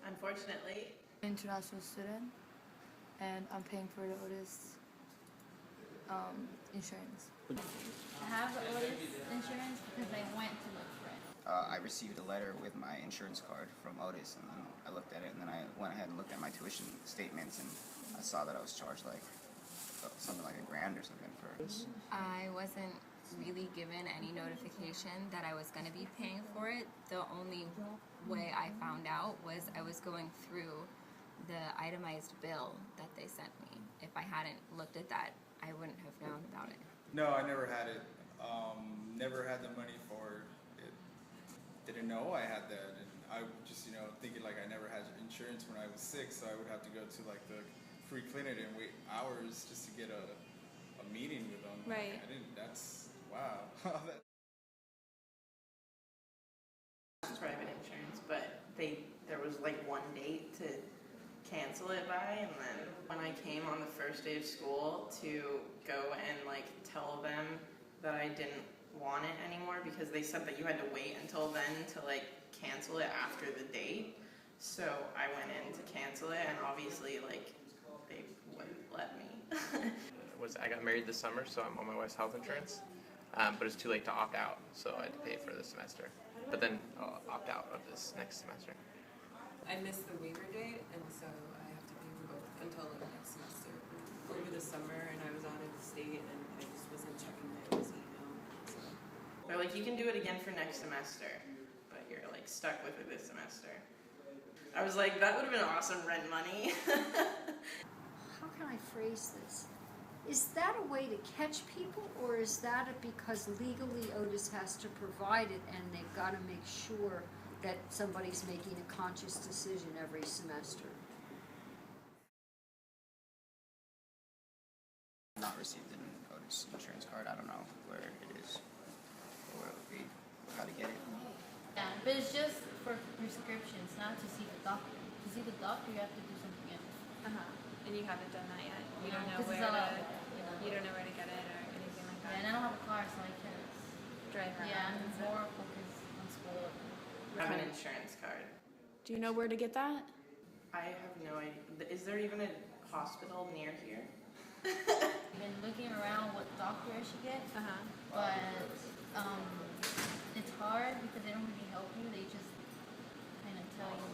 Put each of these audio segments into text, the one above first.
unfortunately. International student, and I'm paying for the Otis insurance. I have the Otis insurance because I went to look for it. I received a letter with my insurance card from Otis, and then I looked at it, and then I went ahead and looked at my tuition statements, and I saw that I was charged like something like $1,000 or something for this. I wasn't really given any notification that I was going to be paying for it. The only way I found out was I was going through the itemized bill that they sent me. If I hadn't looked at that, I wouldn't have known about it. No, I never had it. Never had the money for it. Didn't know I had that, and I just, thinking like I never had insurance when I was sick, so I would have to go to like the free clinic and wait hours just to get a meeting with them. Right. I didn't. That's wow. It's private insurance, but there was like one date to cancel it by, and then when I came on the first day of school to go and like tell them that I didn't want it anymore, because they said that you had to wait until then to like cancel it after the date. So I went in to cancel it, and obviously like they wouldn't let me. I got married this summer, so I'm on my wife's health insurance, but it's too late to opt out, so I had to pay for this semester. But then I'll opt out of this next semester. I missed the waiver date, and so I have to pay for both until the next semester. Over the summer, and I was out of the state, and I just wasn't checking my Otis email. So. They're like, you can do it again for next semester, but you're like stuck with it this semester. I was like, that would have been awesome rent money. How can I phrase this? Is that a way to catch people, or is that because legally Otis has to provide it and they've got to make sure that somebody's making a conscious decision every semester? Not received an Otis insurance card. I don't know where it is or where it would be, how to get it. Yeah, but it's just for prescriptions, not to see the doctor. To see the doctor, you have to do something else. And you haven't done that yet. You don't know 'Cause where it's a lot, to. You don't know where to get it or anything like Yeah, that. and I don't have a car, so I can't. Drive around. Yeah, I'm more focused on school. I have an insurance card. Do you know where to get that? I have no idea. Is there even a hospital near here? I've been looking around what doctor I should get, but it's hard because they don't really help you. They just kind of tell you,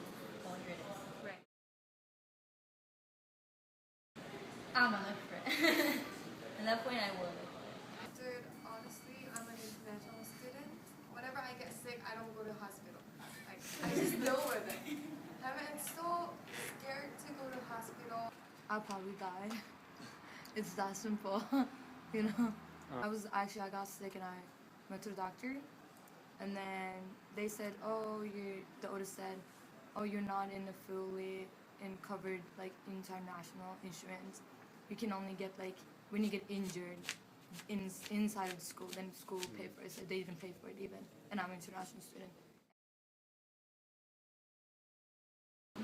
oh, here it is. Right. I'm gonna look for it. At that point, I will look for it. Dude, honestly, I'm an international student. Whenever I get sick, I don't go to hospital. Like, I just deal with it. I'm so scared to go to hospital. I'll probably die. It's that simple, I got sick and I went to the doctor, and then they said, the Otis said, you're not in the fully covered like international insurance. You can only get like when you get injured inside of school, then school will pay for it. So they didn't pay for it even, and I'm an international student.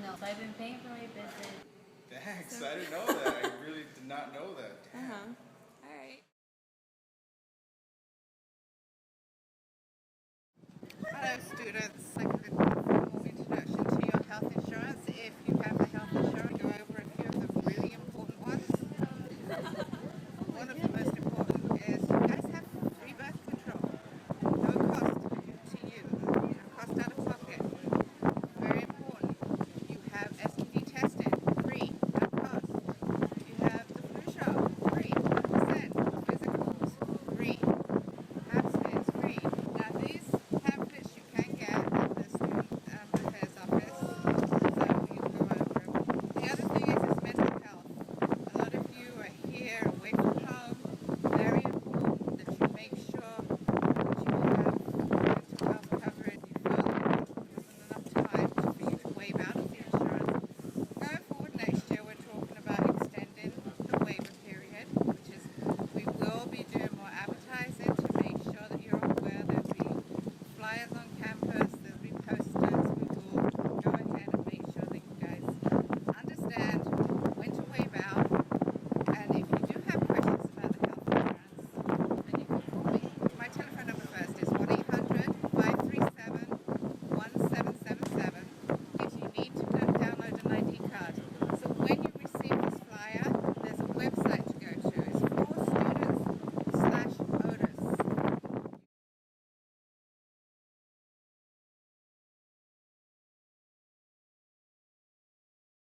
No, so I've been paying for my visit. Thanks. I didn't know that. I really did not know that. Damn. All right. Hello students, like a formal introduction to your health insurance. If you have a health insurance, go over a few of the really important ones.